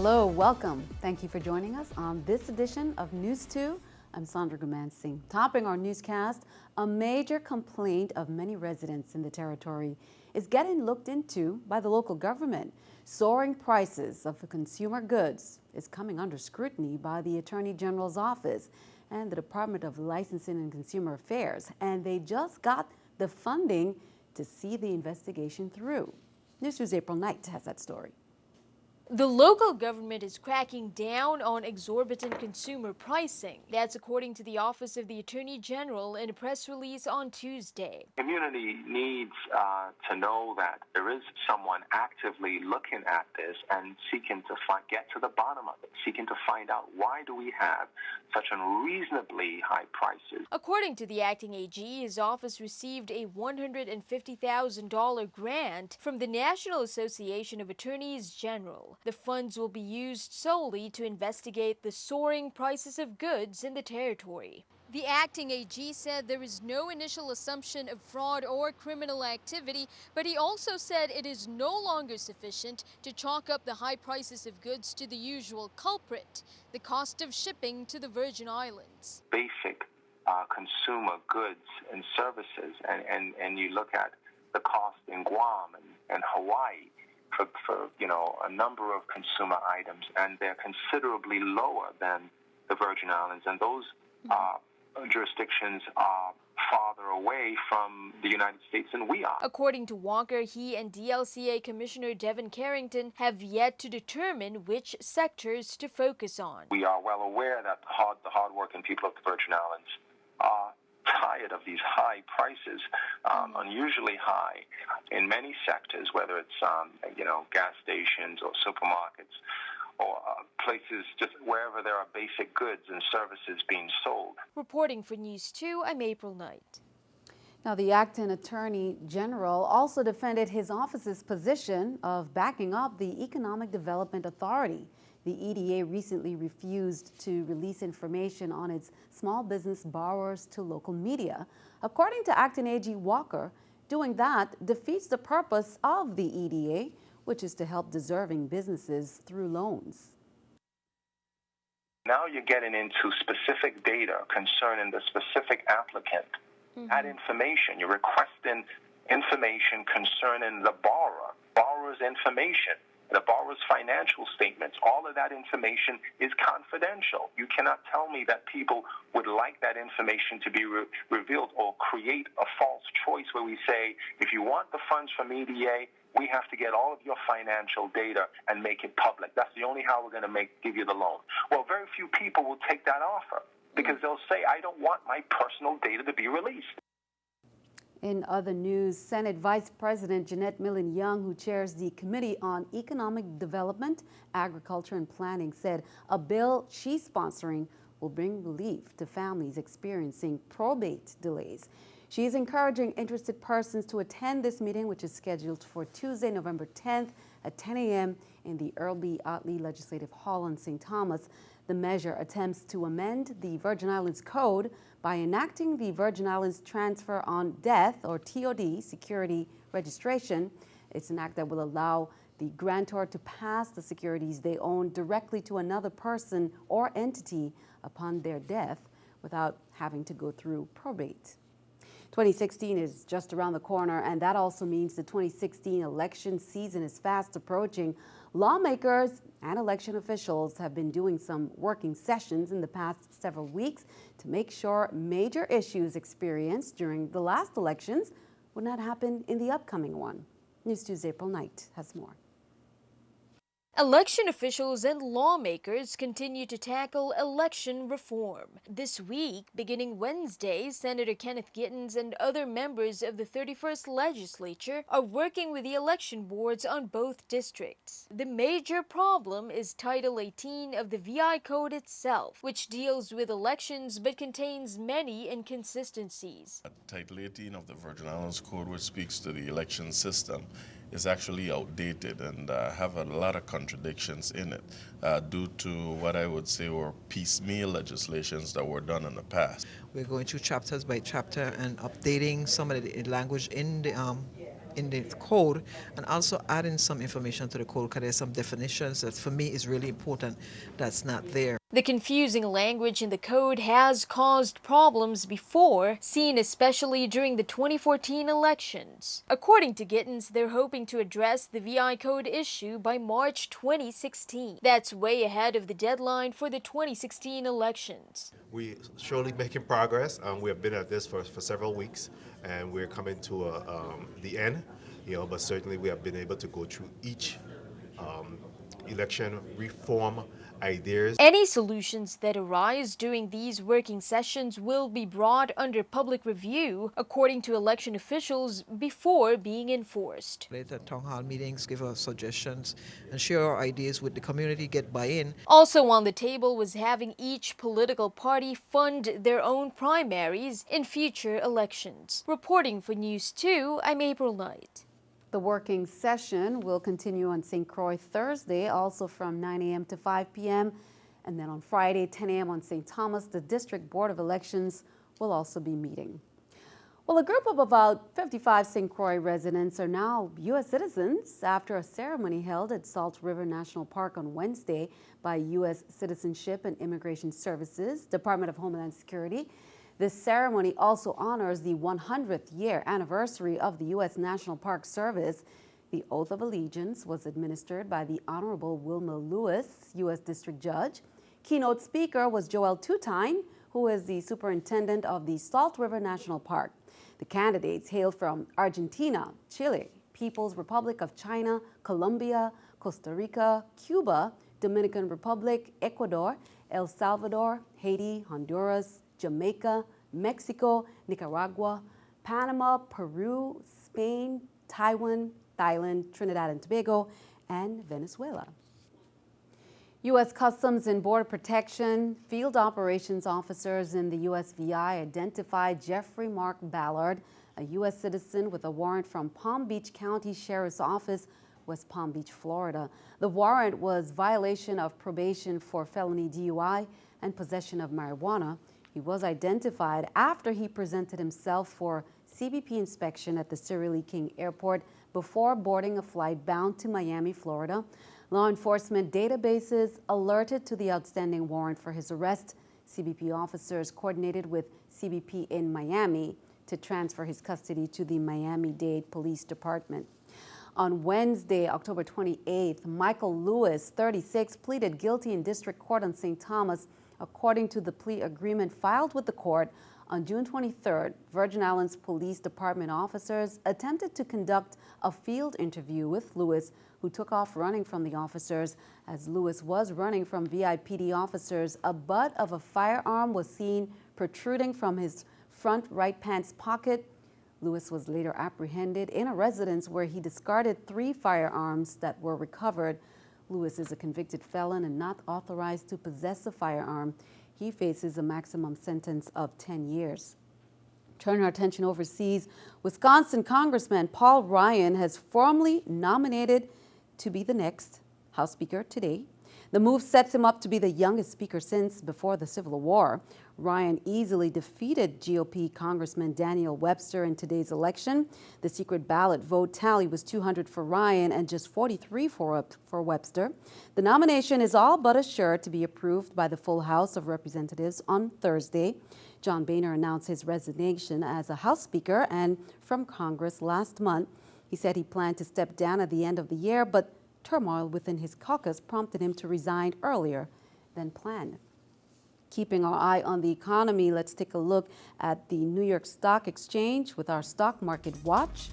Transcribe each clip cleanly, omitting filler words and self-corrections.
Hello, welcome. Thank you for joining us on this edition of News 2. I'm Sandra Gumansing. Topping our newscast, a major complaint of many residents in the territory is getting looked into by the local government. Soaring prices of consumer goods is coming under scrutiny by the Attorney General's office and the Department of Licensing and Consumer Affairs, and they just got the funding to see the investigation through. News2's April Knight has that story. The local government is cracking down on exorbitant consumer pricing. That's according to the Office of the Attorney General in a press release on Tuesday. Community needs to know that there is someone actively looking at this and seeking to get to the bottom of it, seeking to find out why do we have such unreasonably high prices. According to the acting AG, his office received a $150,000 grant from the National Association of Attorneys General. The funds will be used solely to investigate the soaring prices of goods in the territory. The acting AG said there is no initial assumption of fraud or criminal activity, but he also said it is no longer sufficient to chalk up the high prices of goods to the usual culprit, the cost of shipping to the Virgin Islands. Basic consumer goods and services, and you look at the cost in Guam and Hawaii, for a number of consumer items, and they're considerably lower than the Virgin Islands, and those jurisdictions are farther away from the United States than we are. According to Walker, he and DLCA Commissioner Devin Carrington have yet to determine which sectors to focus on. We are well aware that the hardworking people of the Virgin Islands are tired of these high prices, unusually high in many sectors, whether it's gas stations or supermarkets or places just wherever there are basic goods and services being sold. Reporting for News 2, I'm April Knight. Now, the acting Attorney General also defended his office's position of backing up the Economic Development Authority. The EDA recently refused to release information on its small business borrowers to local media. According to acting AG Walker, doing that defeats the purpose of the EDA, which is to help deserving businesses through loans. Now you're getting into specific data concerning the specific applicant. That information, you're requesting information concerning the borrower's information, the borrower's financial statements. All of that information is confidential. You cannot tell me that people would like that information to be revealed or create a false choice where we say, if you want the funds from EDA, we have to get all of your financial data and make it public. That's the only how we're going to give you the loan. Well, very few people will take that offer because they'll say, I don't want my personal data to be released. In other news, Senate Vice President Jeanette Millen-Young, who chairs the Committee on Economic Development, Agriculture and Planning, said a bill she's sponsoring will bring relief to families experiencing probate delays. She is encouraging interested persons to attend this meeting, which is scheduled for Tuesday, November 10th at 10 a.m. in the Earl B. Otley Legislative Hall in St. Thomas. The measure attempts to amend the Virgin Islands Code by enacting the Virgin Islands Transfer on Death, or TOD, security registration. It's an act that will allow the grantor to pass the securities they own directly to another person or entity upon their death without having to go through probate. 2016 is just around the corner, and that also means the 2016 election season is fast approaching. Lawmakers and election officials have been doing some working sessions in the past several weeks to make sure major issues experienced during the last elections would not happen in the upcoming one. News 2's April Knight has more. Election officials and lawmakers continue to tackle election reform. This week, beginning Wednesday, Senator Kenneth Gittens and other members of the 31st Legislature are working with the election boards on both districts. The major problem is Title 18 of the VI Code itself, which deals with elections but contains many inconsistencies. Title 18 of the Virgin Islands Code, which speaks to the election system, is actually outdated and have a lot of contradictions in it due to what I would say were piecemeal legislations that were done in the past. We're going through chapters by chapter and updating some of the language in the in the code, and also adding some information to the code because there's some definitions that for me is really important that's not there. The confusing language in the code has caused problems before, seen especially during the 2014 elections. According to Gittins, they're hoping to address the VI code issue by March 2016. That's way ahead of the deadline for the 2016 elections. We're surely making progress. We have been at this for several weeks, and we're coming to the end. But certainly we have been able to go through each election reform ideas. Any solutions that arise during these working sessions will be brought under public review, according to election officials, before being enforced. Later town hall meetings, give us suggestions and share our ideas with the community, get buy-in. Also on the table was having each political party fund their own primaries in future elections. Reporting for News 2, I'm April Knight. The working session will continue on St. Croix Thursday, also from 9 a.m. to 5 p.m. And then on Friday, 10 a.m. on St. Thomas, the District Board of Elections will also be meeting. Well, a group of about 55 St. Croix residents are now U.S. citizens after a ceremony held at Salt River National Park on Wednesday by U.S. Citizenship and Immigration Services, Department of Homeland Security. This ceremony also honors the 100th year anniversary of the U.S. National Park Service. The oath of allegiance was administered by the Honorable Wilma Lewis, U.S. District Judge. Keynote speaker was Joel Tutine, who is the superintendent of the Salt River National Park. The candidates hailed from Argentina, Chile, People's Republic of China, Colombia, Costa Rica, Cuba, Dominican Republic, Ecuador, El Salvador, Haiti, Honduras, Jamaica, Mexico, Nicaragua, Panama, Peru, Spain, Taiwan, Thailand, Trinidad and Tobago, and Venezuela. U.S. Customs and Border Protection field operations officers in the USVI identified Jeffrey Mark Ballard, a U.S. citizen with a warrant from Palm Beach County Sheriff's Office, West Palm Beach, Florida. The warrant was violation of probation for felony DUI and possession of marijuana. He was identified after he presented himself for CBP inspection at the Cyril E. King Airport before boarding a flight bound to Miami, Florida. Law enforcement databases alerted to the outstanding warrant for his arrest. CBP officers coordinated with CBP in Miami to transfer his custody to the Miami-Dade Police Department. On Wednesday, October 28th, Michael Lewis, 36, pleaded guilty in district court on St. Thomas. According to the plea agreement filed with the court, on June 23rd, Virgin Islands Police Department officers attempted to conduct a field interview with Lewis, who took off running from the officers. As Lewis was running from VIPD officers, a butt of a firearm was seen protruding from his front right pants pocket. Lewis was later apprehended in a residence where he discarded 3 firearms that were recovered. Lewis is a convicted felon and not authorized to possess a firearm. He faces a maximum sentence of 10 years. Turn our attention overseas. Wisconsin Congressman Paul Ryan has formally nominated to be the next House Speaker today. The move sets him up to be the youngest speaker since before the Civil War. Ryan easily defeated GOP Congressman Daniel Webster in today's election. The secret ballot vote tally was 200 for Ryan and just 43 for Webster. The nomination is all but assured to be approved by the full House of Representatives on Thursday. John Boehner announced his resignation as a House Speaker and from Congress last month. He said he planned to step down at the end of the year, but turmoil within his caucus prompted him to resign earlier than planned. Keeping our eye on the economy, let's take a look at the New York Stock Exchange with our stock market watch.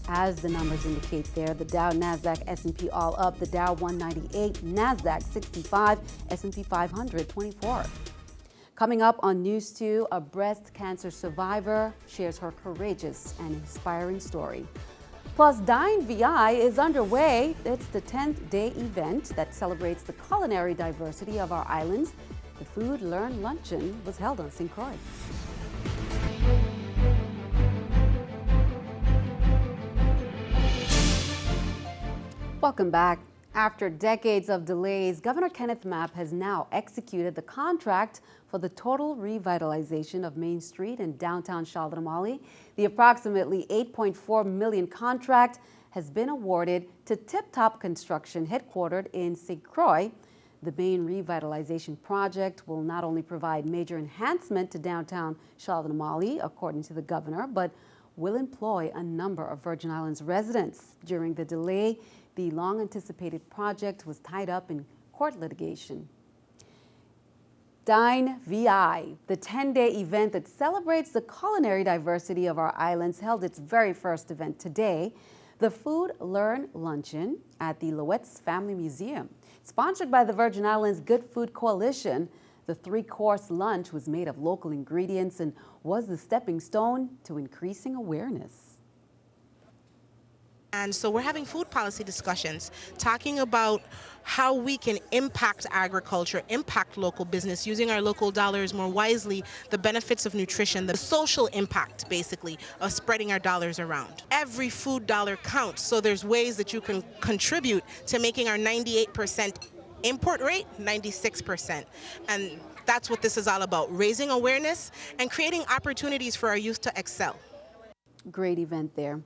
As the numbers indicate there, the Dow, NASDAQ, S&P all up, the Dow 198, NASDAQ 65, S&P 500 24. Coming up on News 2, a breast cancer survivor shares her courageous and inspiring story. Plus, Dine VI is underway. It's the 10th day event that celebrates the culinary diversity of our islands. The Food Learn Luncheon was held on St. Croix. Welcome back. After decades of delays, Governor Kenneth Mapp has now executed the contract for the total revitalization of Main Street in downtown Llamala. The approximately $8.4 million contract has been awarded to Tip Top Construction, headquartered in St. Croix. The main revitalization project will not only provide major enhancement to downtown Llamala, according to the governor, but will employ a number of Virgin Islands residents. During the delay, the long-anticipated project was tied up in court litigation. Dine VI, the 10-day event that celebrates the culinary diversity of our islands, held its very first event today, the Food Learn Luncheon at the Loette's Family Museum. Sponsored by the Virgin Islands Good Food Coalition, the three-course lunch was made of local ingredients and was the stepping stone to increasing awareness. And so we're having food policy discussions, talking about how we can impact agriculture, impact local business, using our local dollars more wisely, the benefits of nutrition, the social impact, basically, of spreading our dollars around. Every food dollar counts, so there's ways that you can contribute to making our 98% import rate 96%. And that's what this is all about, raising awareness and creating opportunities for our youth to excel. Great event there.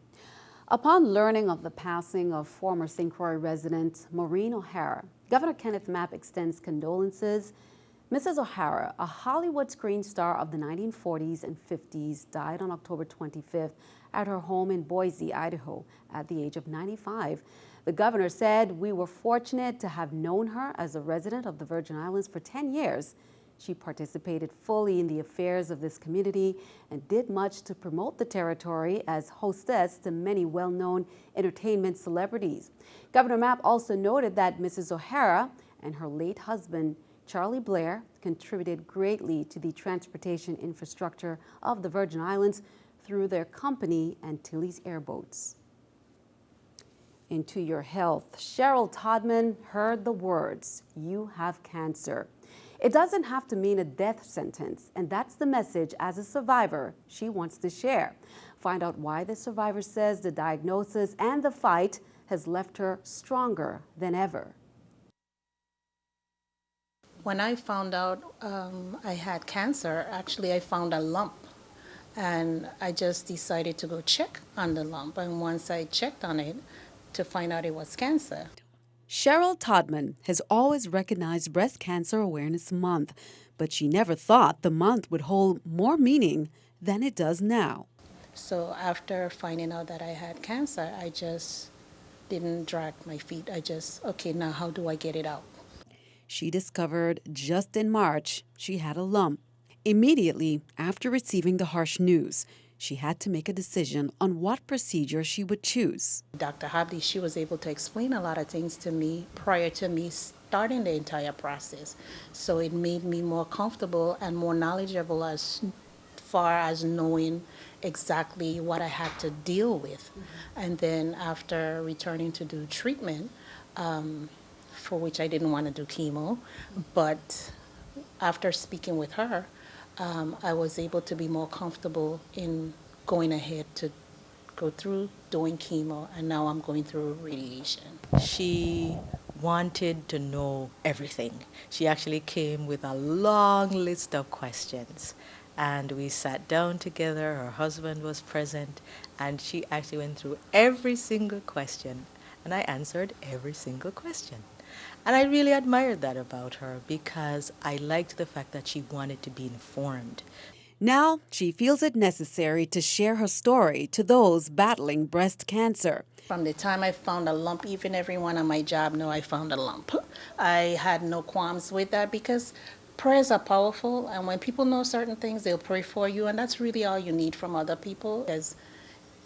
Upon learning of the passing of former St. Croix resident Maureen OHara, Governor Kenneth Mapp extends condolences. Mrs. OHara, a Hollywood screen star of the 1940s and 50s, died on October 25th at her home in Boise, Idaho, at the age of 95. The governor said, "We were fortunate to have known her as a resident of the Virgin Islands for 10 years. She participated fully in the affairs of this community and did much to promote the territory as hostess to many well-known entertainment celebrities." Governor Mapp also noted that Mrs. OHara and her late husband, Charlie Blair, contributed greatly to the transportation infrastructure of the Virgin Islands through their company, Antilles Airboats. Into your health, Cheryl Todman heard the words, "You have cancer." It doesn't have to mean a death sentence, and that's the message as a survivor she wants to share. Find out why the survivor says the diagnosis and the fight has left her stronger than ever. When I found out I had cancer, actually I found a lump, and I just decided to go check on the lump, and once I checked on it to find out it was cancer. Cheryl Todman has always recognized Breast Cancer Awareness Month, but she never thought the month would hold more meaning than it does now. So after finding out that I had cancer, I just didn't drag my feet. I just, okay, now how do I get it out? She discovered just in March she had a lump. Immediately after receiving the harsh news, she had to make a decision on what procedure she would choose. Dr. Habdi, she was able to explain a lot of things to me prior to me starting the entire process. So it made me more comfortable and more knowledgeable as far as knowing exactly what I had to deal with. And then after returning to do treatment, for which I didn't want to do chemo, but after speaking with her, I was able to be more comfortable in going ahead to go through doing chemo, and now I'm going through radiation. She wanted to know everything. She actually came with a long list of questions, and we sat down together. Her husband was present, and she actually went through every single question, and I answered every single question. And I really admired that about her because I liked the fact that she wanted to be informed. Now she feels it necessary to share her story to those battling breast cancer. From the time I found a lump, even everyone on my job knew I found a lump. I had no qualms with that because prayers are powerful, and when people know certain things, they'll pray for you, and that's really all you need from other people, because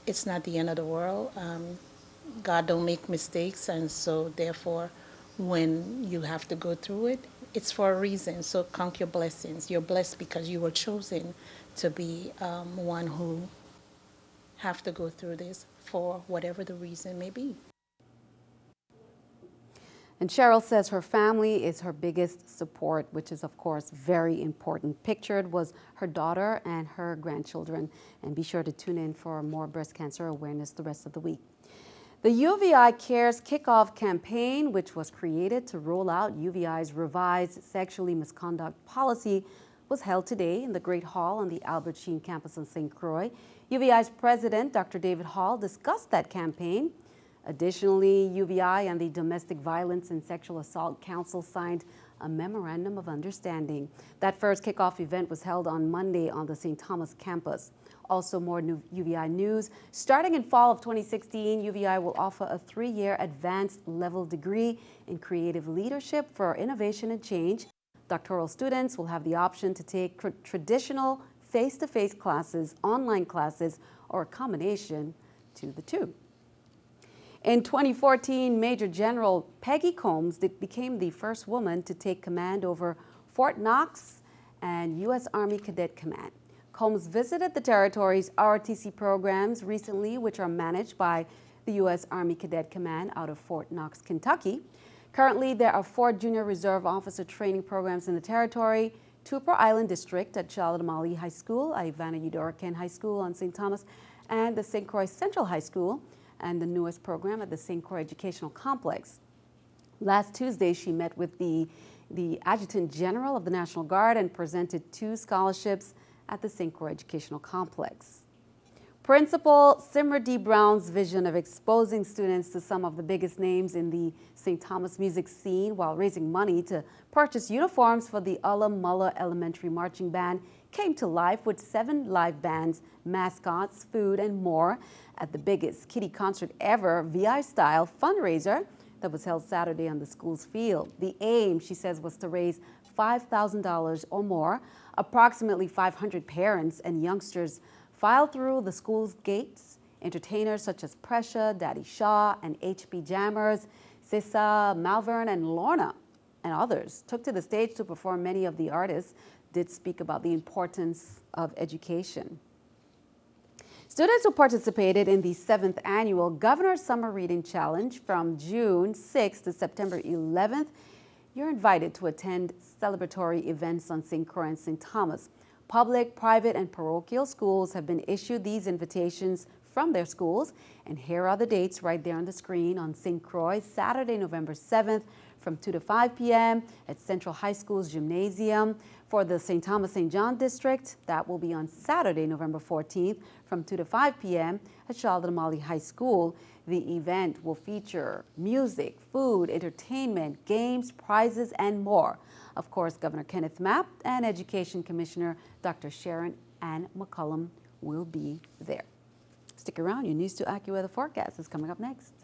it's not the end of the world. God don't make mistakes, and so therefore, when you have to go through it, it's for a reason. So count your blessings. You're blessed because you were chosen to be one who have to go through this for whatever the reason may be. And Cheryl says her family is her biggest support, which is, of course, very important. Pictured was her daughter and her grandchildren. And be sure to tune in for more breast cancer awareness the rest of the week. The UVI Cares kickoff campaign, which was created to roll out UVI's revised sexually misconduct policy, was held today in the Great Hall on the Albert Sheen campus in St. Croix. UVI's president, Dr. David Hall, discussed that campaign. Additionally, UVI and the Domestic Violence and Sexual Assault Council signed a memorandum of understanding. That first kickoff event was held on Monday on the St. Thomas campus. Also, more UVI news. Starting in fall of 2016, UVI will offer a 3-year advanced level degree in creative leadership for innovation and change. Doctoral students will have the option to take traditional face-to-face classes, online classes, or a combination to the two. In 2014, Major General Peggy Combs became the first woman to take command over Fort Knox and U.S. Army Cadet Command. Combs visited the territory's ROTC programs recently, which are managed by the U.S. Army Cadet Command out of Fort Knox, Kentucky. Currently, there are 4 junior reserve officer training programs in the territory, 2 per island district at Llamala High School, Ivana Eudora High School on St. Thomas, and the St. Croix Central High School, and the newest program at the St. Croix Educational Complex. Last Tuesday, she met with the Adjutant General of the National Guard and presented 2 scholarships at the St. Croix Educational Complex. Principal Simra D. Brown's vision of exposing students to some of the biggest names in the St. Thomas music scene while raising money to purchase uniforms for the Llamala Elementary Marching Band came to life with 7 live bands, mascots, food, and more at the biggest kiddie concert ever, VI-style fundraiser that was held Saturday on the school's field. The aim, she says, was to raise $5,000 or more. Approximately 500 parents and youngsters filed through the school's gates. Entertainers such as Pressure, Daddy Shaw, and HP Jammers, Sissa, Malvern, and Lorna, and others took to the stage to perform. Many of the artists did speak about the importance of education. Students who participated in the 7th annual Governor's Summer Reading Challenge from June 6th to September 11th, you're invited to attend celebratory events on St. Croix and St. Thomas. Public, private, and parochial schools have been issued these invitations from their schools, and here are the dates right there on the screen. On St. Croix, Saturday, November 7th, from 2 to 5 p.m. at Central High School's Gymnasium. For the St. Thomas St. John District, that will be on Saturday, November 14th, from 2 to 5 p.m. at Llamala High School. The event will feature music, food, entertainment, games, prizes, and more. Of course, Governor Kenneth Mapp and Education Commissioner Dr. Sharon Ann McCullum will be there. Stick around, your News 2 AccuWeather forecast is coming up next.